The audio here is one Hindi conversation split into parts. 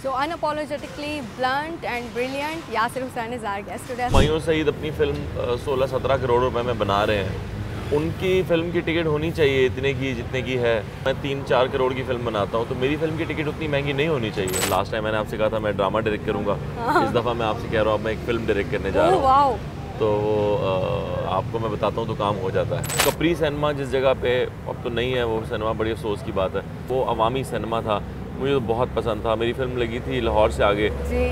So unapologetically blunt and brilliant, Yasir Hussain is our guest today. Humayun Saeed अपनी फिल्म 16-17 करोड़ रुपए में बना रहे हैं। उनकी फिल्म की टिकट होनी चाहिए इतने की जितने की है। मैं 3-4 करोड़ की फिल्म बनाता हूँ तो मेरी फिल्म की टिकट उतनी महंगी नहीं होनी चाहिए। लास्ट टाइम मैंने आपसे कहा था मैं ड्रामा डायरेक्ट करूँगा, इस दफ़ा मैं आपसे कह रहा हूँ मैं एक फिल्म डायरेक्ट करने जा रहा हूँ। तो आपको मैं बताता हूँ तो काम हो जाता है। कपरी सिनेमा जिस जगह पे अब तो नहीं है वो सिनेमा, बड़ी अफसोस की बात है। वो अवामी सिनेमा था, मुझे तो बहुत पसंद था। मेरी फिल्म लगी थी लाहौर से आगे,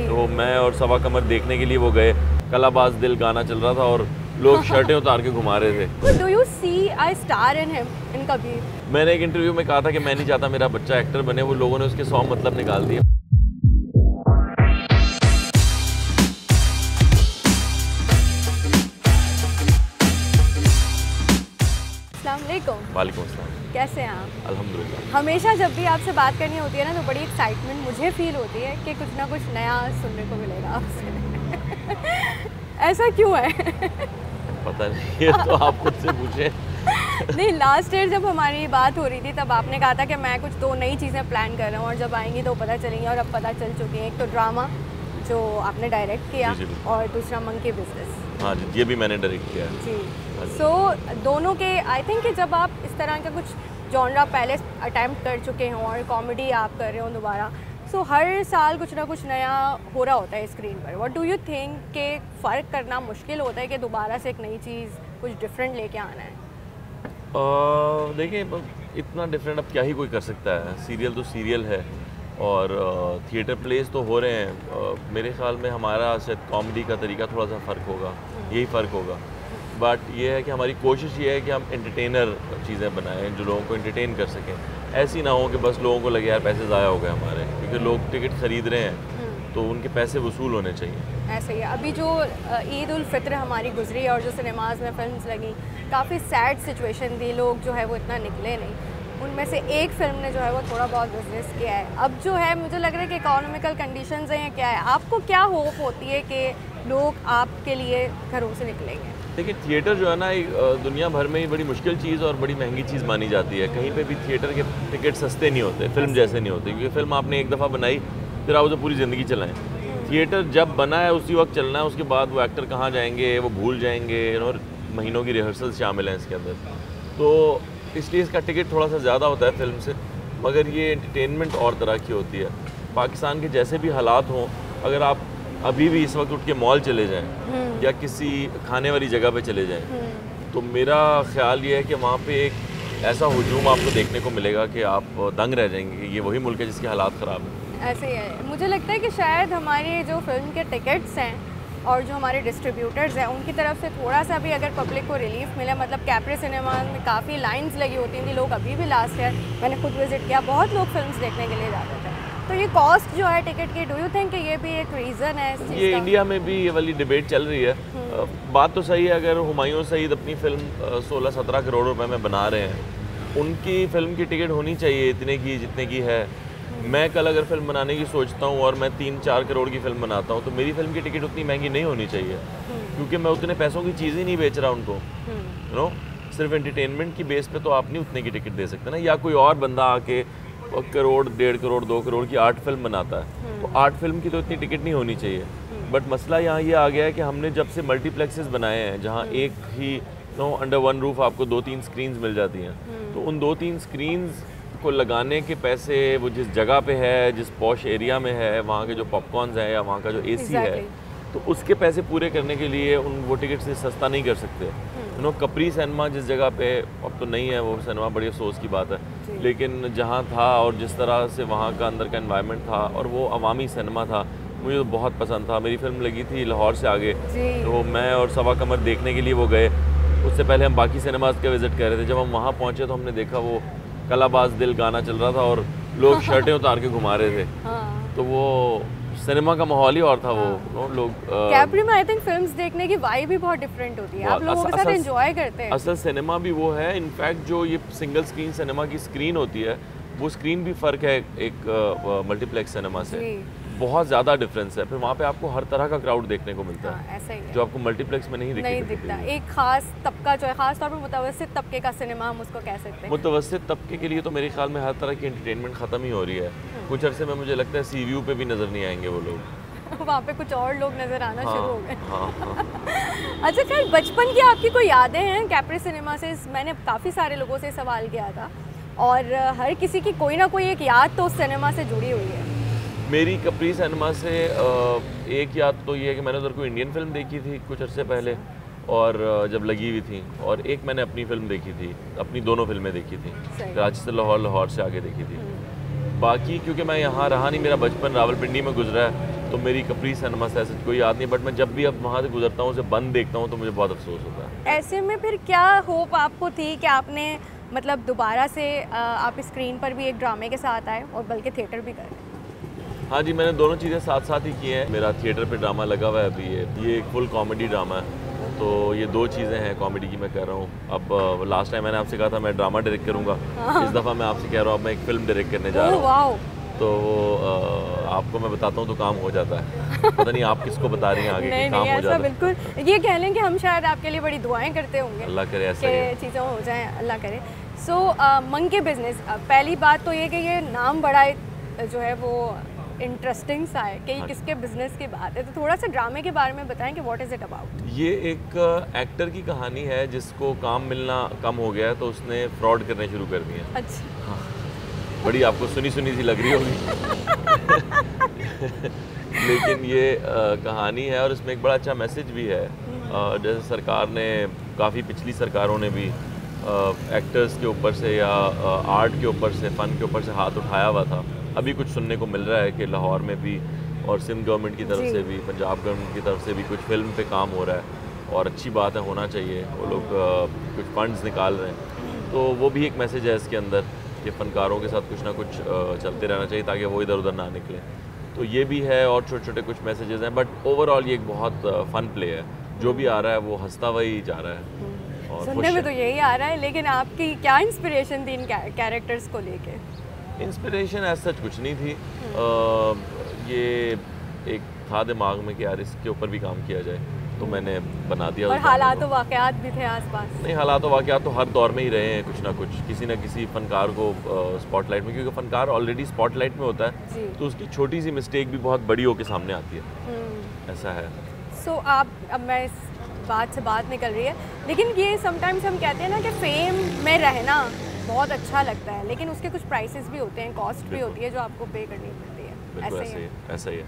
तो मैं और सवा कमर देखने के लिए वो गए। कलाबाज दिल गाना चल रहा था और लोग शर्टें उतार के घुमा रहे थे। Do you see a star in him in Kabir? मैंने एक इंटरव्यू में कहा था कि मैं नहीं चाहता मेरा बच्चा एक्टर बने, वो लोगों ने उसके 100 मतलब निकाल दिए। वालेकुम अस्सलाम। कैसे हैं आप? अल्हम्दुलिल्लाह। हमेशा जब भी आपसे बात करनी होती है ना तो बड़ी एक्साइटमेंट मुझे फील होती है कि कुछ ना कुछ नया सुनने को मिलेगा आपसे। ऐसा क्यों है? पता नहीं, ये तो आप खुद से पूछे। नहीं, लास्ट ईयर जब हमारी बात हो रही थी तब आपने कहा था कि मैं कुछ 2 नई चीज़ें प्लान कर रहा हूँ और जब आएंगी तो पता चलेंगी, और अब पता चल चुकी हैं। एक तो ड्रामा जो आपने डायरेक्ट किया और दूसरा मंकी बिजनेस। हाँ जी, ये भी मैंने डायरेक्ट किया जी। सो दोनों के आई थिंक कि जब आप इस तरह का कुछ जॉनरा पहले अटैम्प्ट कर चुके हों और कॉमेडी आप कर रहे हो दोबारा, सो हर साल कुछ ना कुछ नया हो रहा होता है स्क्रीन पर। व्हाट डू यू थिंक कि फ़र्क करना मुश्किल होता है कि दोबारा से एक नई चीज़ कुछ डिफरेंट लेके आना है? देखिए, इतना डिफरेंट अब क्या ही कोई कर सकता है। सीरियल तो सीरियल है और थिएटर प्लेस तो हो रहे हैं। मेरे ख्याल में हमारा शायद कॉमेडी का तरीका थोड़ा सा फ़र्क होगा, यही फ़र्क होगा। बट ये है कि हमारी कोशिश ये है कि हम एंटरटेनर चीज़ें बनाएं जो लोगों को एंटरटेन कर सकें। ऐसी ना हो कि बस लोगों को लगे यार पैसे ज़ाया हो गए हमारे, क्योंकि लोग टिकट ख़रीद रहे हैं तो उनके पैसे वसूल होने चाहिए। ऐसे ही अभी जो ईद उल फित्र हमारी गुजरी और जो सिनेमाज में फिल्म्स लगी, काफ़ी सैड सिचुएशन थी, लोग जो है वो इतना निकले नहीं। उनमें से एक फिल्म ने जो है वो थोड़ा बहुत बिजनेस किया है। अब जो है मुझे लग रहा है कि इकोनॉमिकल कंडीशंस हैं या क्या है, आपको क्या होप होती है कि लोग आपके लिए घरों से निकलेंगे? देखिए, थिएटर जो है ना दुनिया भर में ही बड़ी मुश्किल चीज़ और बड़ी महंगी चीज़ मानी जाती है। कहीं पे भी थिएटर के टिकट सस्ते नहीं होते, फिल्म जैसे नहीं होते, क्योंकि फिल्म आपने एक दफ़ा बनाई फिर आप उसे पूरी ज़िंदगी चलाएं। थिएटर जब बना है उसी वक्त चलना है, उसके बाद वो एक्टर कहाँ जाएंगे वो भूल जाएंगे, और महीनों की रिहर्सल शामिल हैं इसके अंदर। तो इसलिए इसका टिकट थोड़ा सा ज़्यादा होता है फिल्म से, मगर ये एंटरटेनमेंट और तरह की होती है। पाकिस्तान के जैसे भी हालात हों, अगर आप अभी भी इस वक्त उठ के मॉल चले जाएं या किसी खाने वाली जगह पे चले जाएं, तो मेरा ख्याल ये है कि वहाँ पे एक ऐसा हुजूम आपको देखने को मिलेगा कि आप दंग रह जाएंगे कि ये वही मुल्क है जिसके हालात ख़राब हैं। ऐसे ही है। मुझे लगता है कि शायद हमारे जो फिल्म के टिकट्स हैं और जो हमारे डिस्ट्रीब्यूटर्स हैं उनकी तरफ से थोड़ा सा भी अगर पब्लिक को रिलीफ मिले, मतलब कैप्रे सिनेमा में काफ़ी लाइंस लगी होती थी, लोग अभी भी लास्ट ईयर मैंने खुद विजिट किया, बहुत लोग फिल्म्स देखने के लिए जाते थे। तो ये कॉस्ट जो है टिकट की, डू यू थिंक कि ये भी एक रीज़न है इस चीज़ ये का? इंडिया में भी ये वाली डिबेट चल रही है। बात तो सही है, अगर हुमायूं सईद अपनी फिल्म 16-17 करोड़ रुपए में बना रहे हैं, उनकी फिल्म की टिकट होनी चाहिए इतने की जितने की है। मैं कल अगर फिल्म बनाने की सोचता हूँ और मैं 3-4 करोड़ की फिल्म बनाता हूँ तो मेरी फिल्म की टिकट उतनी महंगी नहीं होनी चाहिए, क्योंकि मैं उतने पैसों की चीज़ ही नहीं बेच रहा उनको। यू नो, सिर्फ एंटरटेनमेंट की बेस पे तो आप नहीं उतने की टिकट दे सकते ना। या कोई और बंदा आके करोड़, 1.5 करोड़, 2 करोड़ की आर्ट फिल्म बनाता है, तो आर्ट फिल्म की तो इतनी टिकट नहीं होनी चाहिए। बट मसला यहाँ ये आ गया है कि हमने जब से मल्टीप्लेक्सेस बनाए हैं जहाँ एक ही अंडर वन रूफ आपको 2-3 स्क्रीन्स मिल जाती हैं, तो उन 2-3 स्क्रीन्स को लगाने के पैसे वो जिस जगह पे है, जिस पॉश एरिया में है, वहाँ के जो पॉपकॉर्न्स हैं या वहाँ का जो एसी है, तो उसके पैसे पूरे करने के लिए वो टिकट से सस्ता नहीं कर सकते। कपरी सिनेमा जिस जगह पे अब तो नहीं है वो सिनेमा, बड़ी अफसोस की बात है, लेकिन जहाँ था और जिस तरह से वहाँ का अंदर का एनवायरनमेंट था और वो अवामी सिनेमा था, मुझे तो बहुत पसंद था। मेरी फिल्म लगी थी लाहौर से आगे, तो मैं और सवा कमर देखने के लिए वो गए। उससे पहले हम बाकी सिनेमाज के विज़िट कर रहे थे। जब हम वहाँ पहुँचे तो हमने देखा वो कलाबाज दिल गाना चल रहा था और लोग शर्टें उतार के घुमा रहे थे। तो वो सिनेमा का माहौल ही और था। वो लोग कैप्री में आई थिंक फिल्म्स देखने की वाइब भी बहुत डिफरेंट होती है, आप लोगों के साथ एंजॉय करते हैं। असल सिनेमा भी वो है। इनफैक्ट जो ये सिंगल स्क्रीन सिनेमा की स्क्रीन होती है, वो स्क्रीन भी फ़र्क है एक मल्टीप्लेक्स सिनेमा से, बहुत ज़्यादा डिफरेंस है। फिर वहाँ पे आपको हर तरह का क्राउड देखने को मिलता है, ऐसा ही है, जो आपको मल्टीप्लेक्स में नहीं दिखता। एक खास तबका जो है, खास तौर पर मुतवस्सित तबके का सिनेमा हम उसको कह सकते हैं। मुतवस्सित तबके के लिए तो मेरे ख्याल में हर तरह की एंटरटेनमेंट ख़त्म ही हो रही है। कुछ अरसे में मुझे लगता है सी व्यू पे भी नज़र नहीं आएंगे वो लोग। वहाँ पे कुछ और लोग नज़र आना हाँ, शुरू हो गए। हाँ। अच्छा खैर, बचपन की आपकी कोई यादें हैं कैप्री सिनेमा से? मैंने काफ़ी सारे लोगों से सवाल किया था और हर किसी की कोई ना कोई एक याद तो उस सिनेमा से जुड़ी हुई है। मेरी कैप्री सिनेमा से एक याद तो ये है कि मैंने उधर कोई इंडियन फिल्म देखी थी कुछ अरसे पहले, और जब लगी हुई थी, और एक मैंने अपनी फिल्म देखी थी, अपनी दोनों फिल्में देखी थी, कराची से लाहौर, लाहौर से आगे देखी थी। बाकी क्योंकि मैं यहाँ रहा नहीं, मेरा बचपन रावलपिंडी में गुजरा है, तो मेरी कैप्री सिनेमा से ऐसे कोई याद नहीं। बट मैं जब भी अब वहाँ से गुजरता हूँ, उसे बंद देखता हूँ, तो मुझे बहुत अफसोस होता है। ऐसे में फिर क्या होप आपको थी कि आपने मतलब दोबारा से आप स्क्रीन पर भी एक ड्रामे के साथ आए और बल्कि थिएटर भी करें? हाँ जी, मैंने दोनों चीज़ें साथ साथ ही की हैं। मेरा थिएटर पे ड्रामा लगा हुआ है अभी, ये एक फुल कॉमेडी ड्रामा है, तो ये दो चीज़ें हैं कॉमेडी की मैं कर रहा हूँ। अब लास्ट टाइम मैंने आपसे कहा था मैं ड्रामा डायरेक्ट करूँगा, इस दफ़ा मैं आपसे कह रहा हूँ अब मैं एक फ़िल्म डायरेक्ट करने जा रहा हूँ। तो आपको मैं बताता हूँ तो काम हो जाता है। पता नहीं आप किसको बता रही हैं आगे कि काम हो जाता है। बिल्कुल, ये कह लें कि हम शायद आपके लिए बड़ी दुआएं करते होंगे, अल्लाह करे ऐसा ही चीज़ें हो जाएं, अल्लाह करे। सो मंकी बिजनेस, पहली बात तो ये कि ये नाम बड़ा जो है वो इंटरेस्टिंग सा है कि किसके बिजनेस की बात है, तो थोड़ा सा ड्रामे के बारे में बताएं कि व्हाट इज़ इट अबाउट? ये एक एक्टर की कहानी है जिसको काम मिलना कम हो गया है, तो उसने फ्रॉड करने शुरू कर दिए। अच्छा। हाँ, बड़ी आपको सुनी सुनी सी लग रही होगी। लेकिन ये कहानी है और इसमें एक बड़ा अच्छा मैसेज भी है। जैसे सरकार ने, काफ़ी पिछली सरकारों ने भी एक्टर्स के ऊपर से या आर्ट के ऊपर से, फ़न के ऊपर से हाथ उठाया हुआ था। अभी कुछ सुनने को मिल रहा है कि लाहौर में भी और सिंध गवर्नमेंट की तरफ से भी, पंजाब गवर्नमेंट की तरफ से भी कुछ फिल्म पे काम हो रहा है, और अच्छी बात है, होना चाहिए। वो लोग कुछ फंड्स निकाल रहे हैं, तो वो भी एक मैसेज है इसके अंदर कि फ़नकारों के साथ कुछ ना कुछ चलते रहना चाहिए ताकि वो इधर उधर ना निकले। तो ये भी है, और छोटे छोटे कुछ मैसेजेस हैं, बट ओवरऑल ये एक बहुत फ़न प्ले है। जो भी आ रहा है वो हंसता हुआ ही जा रहा है और सुनने में तो यही आ रहा है। लेकिन आपकी क्या इंस्पिरेशन थी इन कैरेक्टर्स को लेके? इंस्पिरेशन ऐसा सच कुछ नहीं थी, ये एक था दिमाग में कि यार इसके ऊपर भी काम किया जाए, तो मैंने बना दिया। और हालात वाक़यात भी थे आसपास? नहीं, हालात वाक़यात तो हर दौर में ही रहे हैं, कुछ ना कुछ, किसी न किसी फ़नकार को स्पॉटलाइट में, क्योंकि फ़नकार ऑलरेडी स्पॉटलाइट में होता है, तो उसकी छोटी सी मिस्टेक भी बहुत बड़ी होकर सामने आती है। ऐसा है। सो आप, अब मैं इस बात से बात निकल रही है, लेकिन ये समटाइम्स हम कहते हैं ना कि फेम में रहना बहुत अच्छा लगता है, लेकिन उसके कुछ प्राइसेस भी होते हैं, कॉस्ट भी होती है जो आपको पे करनी पड़ती है। बिल्कुल ऐसा ही है।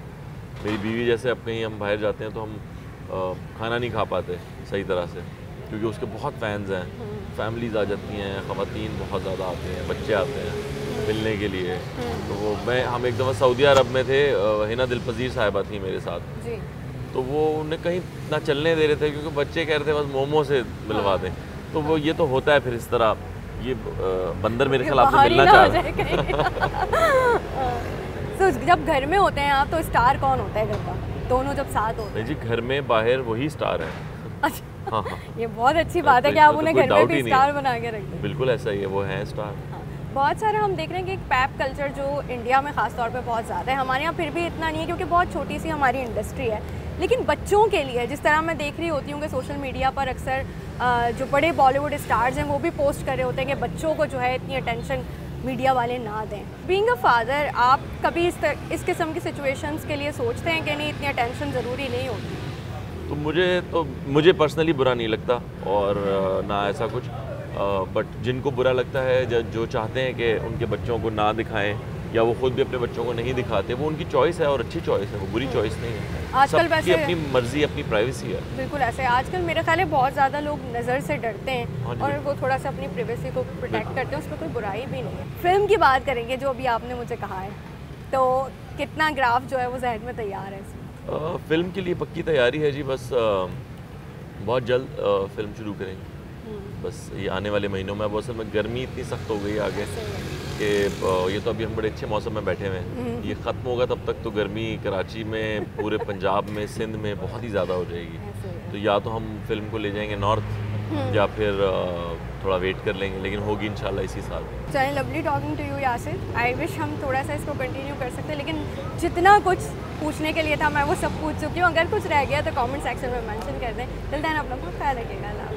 मेरी बीवी जैसे, अब कहीं हम बाहर जाते हैं तो हम खाना नहीं खा पाते सही तरह से, क्योंकि उसके बहुत फैंस हैं। फैमिलीज आ जाती हैं, ख़वातीन बहुत ज़्यादा आते हैं, बच्चे आते हैं मिलने के लिए। तो हम एक दफ़ा सऊदी अरब में थे, हिना दिलपजीर साहिबा थी मेरे साथ जी। तो वो उन्हें कहीं ना चलने दे रहे थे क्योंकि बच्चे कह रहे थे बस मोमो से मिलवा दें। तो वो ये तो होता है फिर इस तरह, ये बंदर मेरे ख्याल आपसे मिलना चाह रहे हैं। तो जब घर में होते हैं आप, तो स्टार कौन होता है घर का? दोनों जब साथ होते हैं? जी, घर में बाहर वही स्टार है। अच्छा। हाँ। ये बहुत अच्छी बात है कि आप उन्हें घर में भी स्टार बना के रखते हैं। बिल्कुल ऐसा ही है, वो हैं स्टार। बहुत सारा हम देख रहे हैं कि एक पैप कल्चर जो इंडिया में ख़ास तौर पे बहुत ज़्यादा है, हमारे यहाँ फिर भी इतना नहीं है क्योंकि बहुत छोटी सी हमारी इंडस्ट्री है। लेकिन बच्चों के लिए, जिस तरह मैं देख रही होती हूँ कि सोशल मीडिया पर अक्सर जो बड़े बॉलीवुड स्टार्स हैं वो भी पोस्ट कर रहे होते हैं कि बच्चों को जो है इतनी अटेंशन मीडिया वाले ना दें। बीइंग अ फादर, आप कभी इस किस्म की सिचुएशंस के लिए सोचते हैं कि नहीं इतनी अटेंशन ज़रूरी नहीं होती? तो मुझे पर्सनली बुरा नहीं लगता और ना ऐसा कुछ, बट जिनको बुरा लगता है, जो चाहते हैं कि उनके बच्चों को ना दिखाएं या वो खुद भी अपने बच्चों को नहीं दिखाते, वो उनकी चॉइस है और अच्छी चॉइस है, वो बुरी चॉइस नहीं है। आजकल वैसे अपनी मर्जी, अपनी प्राइवेसी है। बिल्कुल ऐसे आजकल मेरे ख्याल है बहुत ज़्यादा लोग नज़र से डरते हैं और वो थोड़ा सा अपनी प्राइवेसी को प्रोटेक्ट करते हैं, उसमें कोई बुराई भी नहीं है। फिल्म की बात करेंगे जो अभी आपने मुझे कहा है, तो कितना ग्राफ जो है वो जहन में तैयार है? फिल्म के लिए पक्की तैयारी है जी, बस बहुत जल्द फिल्म शुरू करेंगे। बस ये आने वाले महीनों में। अब असल में गर्मी इतनी सख्त हो गई आगे कि ये तो अभी हम बड़े अच्छे मौसम में बैठे हुए हैं, ये ख़त्म होगा तब तक तो गर्मी कराची में, पूरे पंजाब में, सिंध में बहुत ही ज़्यादा हो जाएगी। तो या तो हम फिल्म को ले जाएंगे नॉर्थ या फिर थोड़ा वेट कर लेंगे, लेकिन होगी इंशाल्लाह इसी साल। चलिए, lovely talking to you Yasir. I wish हम थोड़ा सा इसको कंटिन्यू कर सकते, लेकिन जितना कुछ पूछने के लिए था मैं वो सब पूछ चुकी हूँ। अगर कुछ रह गया तो कमेंट सेक्शन में मेंशन कर दें। टिल देन अपना बहुत ख्याल रखिएगा।